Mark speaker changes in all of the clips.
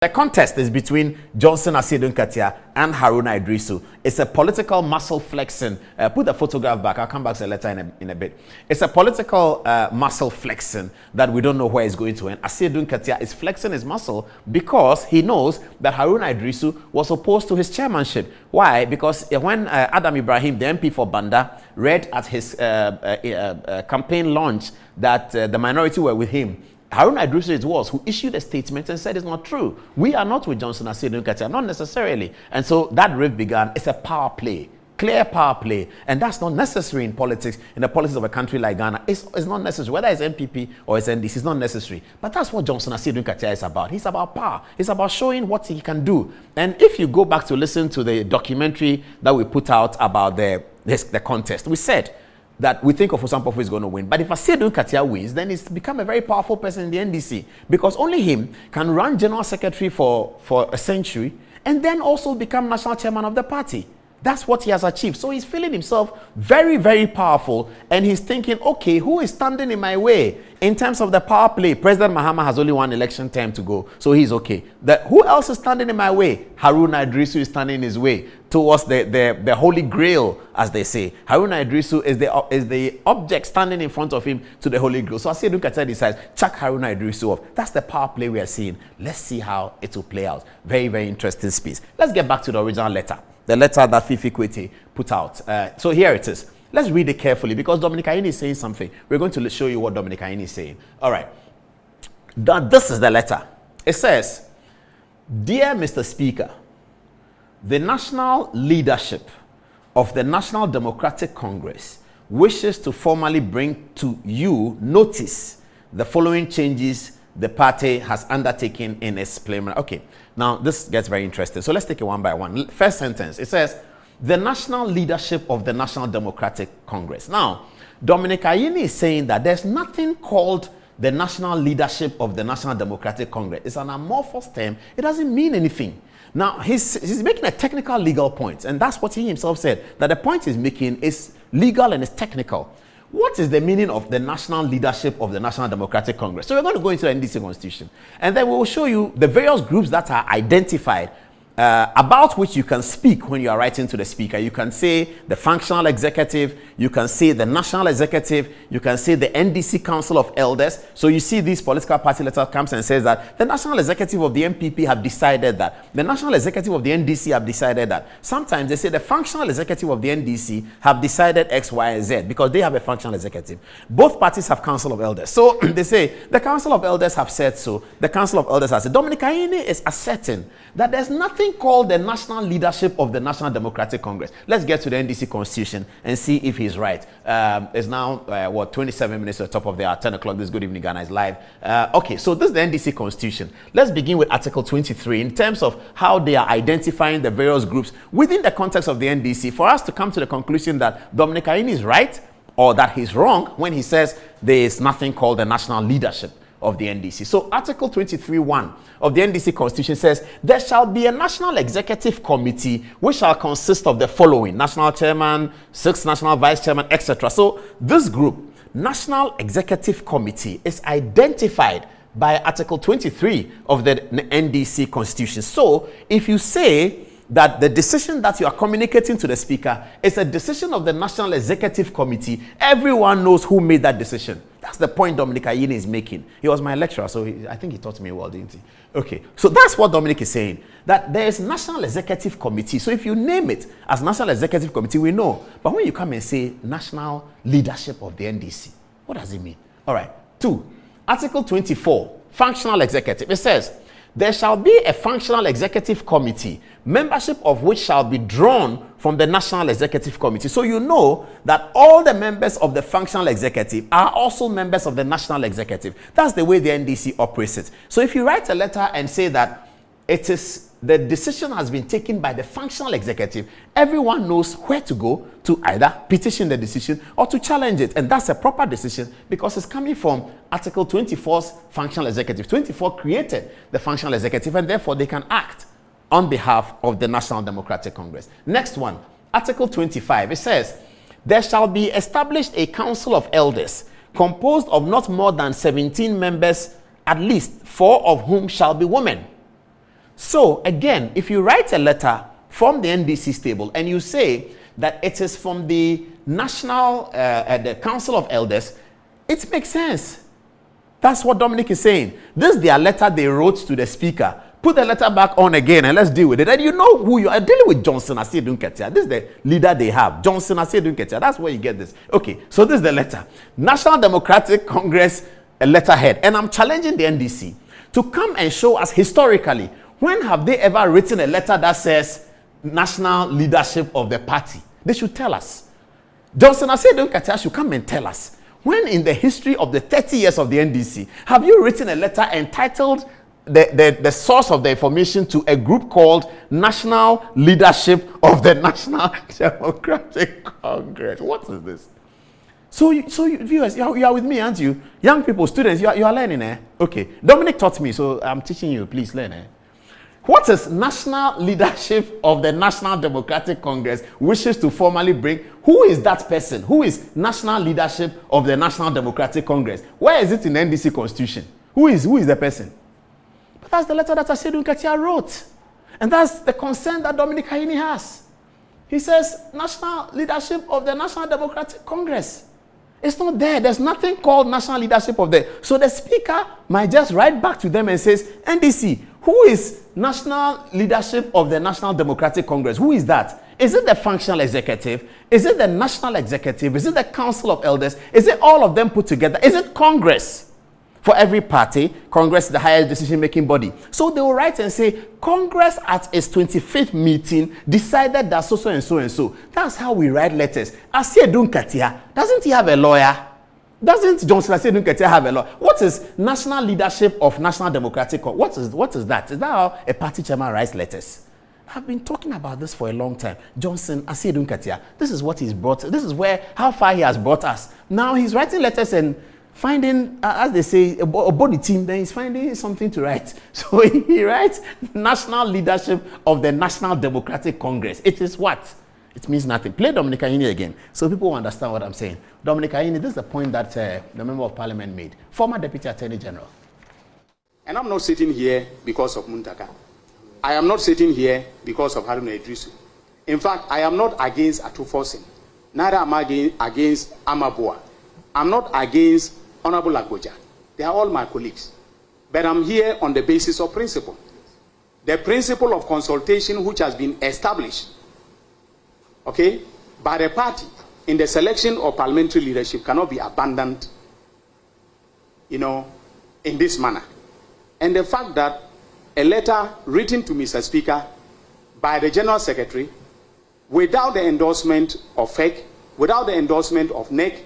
Speaker 1: The contest is between Johnson Asiedu Nketia and Haruna Idrisu. It's a political muscle flexing. Put the photograph back. I'll come back to the letter in a bit. It's a political muscle flexing that we don't know where it's going to end. Asiedu Nketia is flexing his muscle because he knows that Haruna Idrisu was opposed to his chairmanship. Why? Because when Adam Ibrahim, the MP for Banda, read at his campaign launch that the minority were with him, Haruna Idrisu it was who issued a statement and said it's not true. We are not with Johnson Asiedu Nketia, not necessarily. And so that rift began. It's a power play, clear power play. And that's not necessary in politics, in the politics of a country like Ghana. It's not necessary. Whether it's NPP or it's NDC, it's not necessary. But that's what Johnson Asiedu Nketia is about. He's about power. He's about showing what he can do. And if you go back to listen to the documentary that we put out about the contest, we said that we think of Osampofu is going to win. But if Asiedu Nketia wins, then he's become a very powerful person in the NDC, because only him can run general secretary for a century and then also become national chairman of the party. That's what he has achieved. So he's feeling himself very, very powerful, and he's thinking, okay, who is standing in my way in terms of the power play? President Mahama has only one election term to go, so he's okay. Who else is standing in my way? Haruna Idrisu is standing in his way towards the holy grail, as they say. Haruna Idrisu is the object standing in front of him to the holy grail. So Asiedu Nketia decides, chuck Haruna Idrisu off. That's the power play we are seeing. Let's see how it will play out. Very, very interesting piece. Let's get back to the original letter. The letter that Fifi Kwete put out. So here it is. Let's read it carefully, because Dominic Ayine is saying something. We're going to show you what Dominic Ayine is saying. All right. This is the letter. It says, "Dear Mr. Speaker, the national leadership of the National Democratic Congress wishes to formally bring to you notice the following changes the party has undertaken in its preliminary." Okay, now this gets very interesting. So let's take it one by one. First sentence, it says, the national leadership of the National Democratic Congress. Now, Dominic Ayine is saying that there's nothing called the national leadership of the National Democratic Congress. It's an amorphous term. It doesn't mean anything. Now, he's making a technical legal point, and that's what he himself said, that the point he's making is legal and it's technical. What is the meaning of the national leadership of the National Democratic Congress? So we're going to go into the NDC Constitution, and then we will show you the various groups that are identified about which you can speak when you are writing to the speaker. You can say the functional executive, you can say the national executive, you can say the NDC Council of Elders. So you see this political party letter comes and says that the national executive of the MPP have decided that. The national executive of the NDC have decided that. Sometimes they say the functional executive of the NDC have decided X, Y, and Z, because they have a functional executive. Both parties have Council of Elders. So they say the Council of Elders have said so. The Council of Elders has said. Dominic Ayine is asserting that there's nothing called the national leadership of the National Democratic Congress. Let's get to the NDC Constitution and see if he's right. It's now, 27 minutes to the top of the hour, 10 o'clock. This Good Evening Ghana is live. Okay, so this is the NDC Constitution. Let's begin with Article 23 in terms of how they are identifying the various groups within the context of the NDC, for us to come to the conclusion that Dominic Ayine is right or that he's wrong when he says there is nothing called the national leadership of the NDC. So Article 23(1) of the NDC Constitution says, there shall be a National Executive Committee which shall consist of the following: National Chairman, 6 National Vice Chairman, etc. So this group, National Executive Committee, is identified by Article 23 of the NDC Constitution. So if you say that the decision that you are communicating to the speaker is a decision of the National Executive Committee, everyone knows who made that decision. That's the point Dominic Ayine is making. He was my lecturer, so I think he taught me well, didn't he? Okay, so that's what Dominic is saying, that there is National Executive Committee. So if you name it as National Executive Committee, we know. But when you come and say National Leadership of the NDC, what does it mean? All right. 2, Article 24, Functional Executive. It says, there shall be a functional executive committee, membership of which shall be drawn from the National Executive Committee. So you know that all the members of the functional executive are also members of the National Executive. That's the way the NDC operates it. So if you write a letter and say that the decision has been taken by the functional executive, everyone knows where to go to either petition the decision or to challenge it. And that's a proper decision because it's coming from Article 24's functional executive. 24 created the functional executive, and therefore they can act on behalf of the National Democratic Congress. Next one, Article 25. It says, there shall be established a Council of Elders composed of not more than 17 members, at least 4 of whom shall be women. So again, if you write a letter from the NDC stable and you say that it is from the the Council of Elders, it makes sense. That's what Dominic is saying. This is their letter they wrote to the speaker. Put the letter back on again and let's deal with it. And you know who you are dealing with. Johnson Asiedu Nketia. This is the leader they have. Johnson Asiedu Nketia. That's where you get this. Okay, so this is the letter. National Democratic Congress letterhead. And I'm challenging the NDC to come and show us historically, when have they ever written a letter that says national leadership of the party? They should tell us. Johnson Asiedu Nketia should come and tell us. When in the history of the 30 years of the NDC, have you written a letter entitled the source of the information to a group called National Leadership of the National Democratic Congress? What is this? So viewers, you are with me, aren't you? Young people, students, you are learning, eh? Okay. Dominic taught me, so I'm teaching you. Please learn, eh? What is National Leadership of the National Democratic Congress wishes to formally bring? Who is that person? Who is National Leadership of the National Democratic Congress? Where is it in the NDC Constitution? Who is the person? But that's the letter that Asiedu Nketia wrote. And that's the concern that Dominic Ayine has. He says, National Leadership of the National Democratic Congress. It's not there. There's nothing called National Leadership of the... So the speaker might just write back to them and says, NDC, who is National Leadership of the National Democratic Congress? Who is that? Is it the functional executive? Is it the national executive? Is it the Council of Elders? Is it all of them put together? Is it Congress? For every party, Congress is the highest decision-making body. So they will write and say, Congress at its 25th meeting decided that so and so and so. That's how we write letters. Asiedu Nketia, doesn't he have a lawyer? Doesn't Johnson Asiedu Nketia have a lawyer? What is National Leadership of National Democratic Congress? What is that? Is that how a party chairman writes letters? I've been talking about this for a long time. Johnson Asiedu Nketia, this is what he's brought. This is how far he has brought us. Now he's writing letters and finding, as they say, a body team, then he's finding something to write. So he writes National Leadership of the National Democratic Congress. It is what? It means nothing. Play Dominic Ayine again, so people will understand what I'm saying. Dominic Ayine, this is the point that the Member of Parliament made. Former Deputy Attorney General.
Speaker 2: And I'm not sitting here because of Muntaka. I am not sitting here because of Haruna and Muntaka. In fact, I am not against Atufosin. Neither am I against Amabua. I'm not against Honorable Agoja. They are all my colleagues. But I'm here on the basis of principle. The principle of consultation which has been established, okay, by the party in the selection of parliamentary leadership cannot be abandoned, in this manner. And the fact that a letter written to Mr. Speaker by the General Secretary without the endorsement of FEC, without the endorsement of NEC,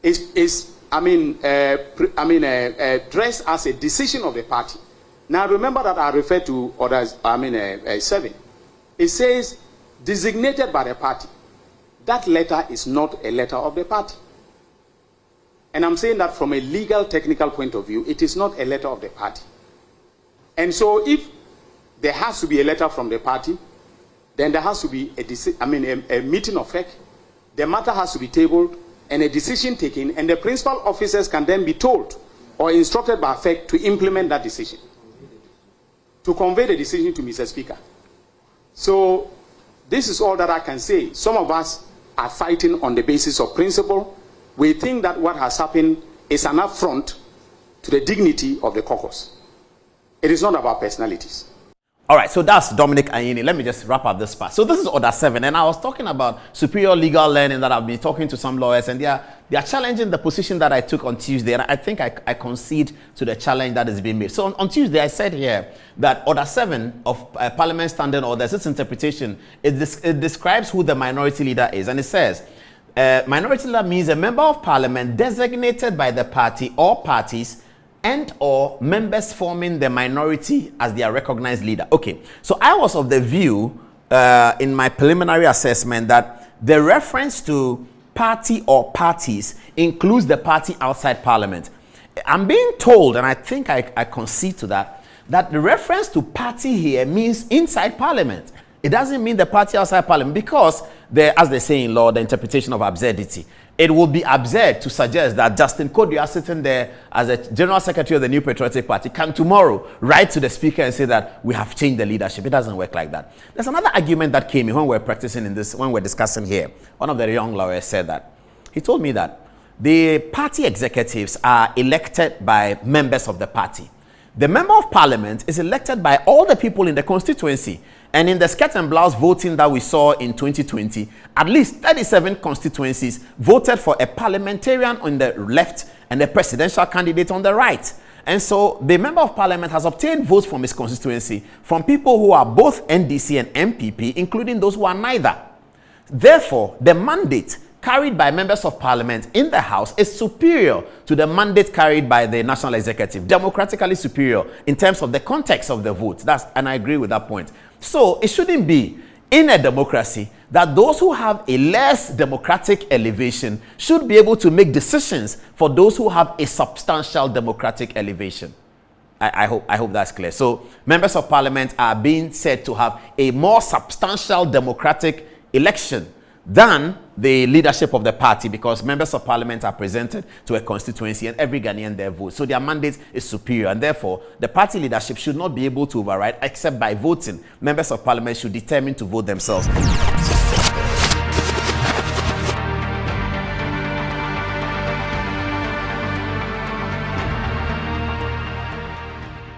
Speaker 2: is dressed as a decision of the party. Now remember that I refer to orders, 7. It says designated by the party. That letter is not a letter of the party. And I'm saying that from a legal technical point of view, it is not a letter of the party. And so if there has to be a letter from the party, then there has to be a meeting of FEC. The matter has to be tabled and a decision taken, and the principal officers can then be told or instructed by FEC to implement that decision, to convey the decision to Mr. Speaker. So this is all that I can say. Some of us are fighting on the basis of principle. We think that what has happened is an affront to the dignity of the caucus. It is not about personalities.
Speaker 1: All right, so that's Dominic Ayine. Let me just wrap up this part. So this is Order 7, and I was talking about superior legal learning that I've been talking to some lawyers, and they are challenging the position that I took on Tuesday, and I think I concede to the challenge that is being made. So on Tuesday, I said here that Order 7 of Parliament Standing Orders, its interpretation, it describes who the minority leader is, and it says, minority leader means a member of Parliament designated by the party or parties and or members forming the minority as their recognized leader. Okay, so I was of the view in my preliminary assessment that the reference to party or parties includes the party outside Parliament. I'm being told, and I think I concede to that the reference to party here means inside Parliament. It doesn't mean the party outside Parliament, because as they say in law, the interpretation of absurdity. it will be absurd to suggest that Justin Kodua, sitting there as a general secretary of the New Patriotic Party, can tomorrow write to the speaker and say that we have changed the leadership. It doesn't work like that. There's another argument that came in when we're practicing in this, when we're discussing here. One of the young lawyers said that. He told me that the party executives are elected by members of the party. The member of parliament is elected by all the people in the constituency. And in the skirt and blouse voting that we saw in 2020, at least 37 constituencies voted for a parliamentarian on the left and a presidential candidate on the right. And so the member of parliament has obtained votes from his constituency from people who are both NDC and MPP, including those who are neither. Therefore, the mandate carried by members of parliament in the House is superior to the mandate carried by the national executive, democratically superior in terms of the context of the vote. And I agree with that point. So it shouldn't be in a democracy that those who have a less democratic elevation should be able to make decisions for those who have a substantial democratic elevation. I hope that's clear. So members of parliament are being said to have a more substantial democratic election than the leadership of the party, because members of parliament are presented to a constituency and every Ghanaian there votes. So their mandate is superior, and therefore the party leadership should not be able to override except by voting. Members of parliament should determine to vote themselves.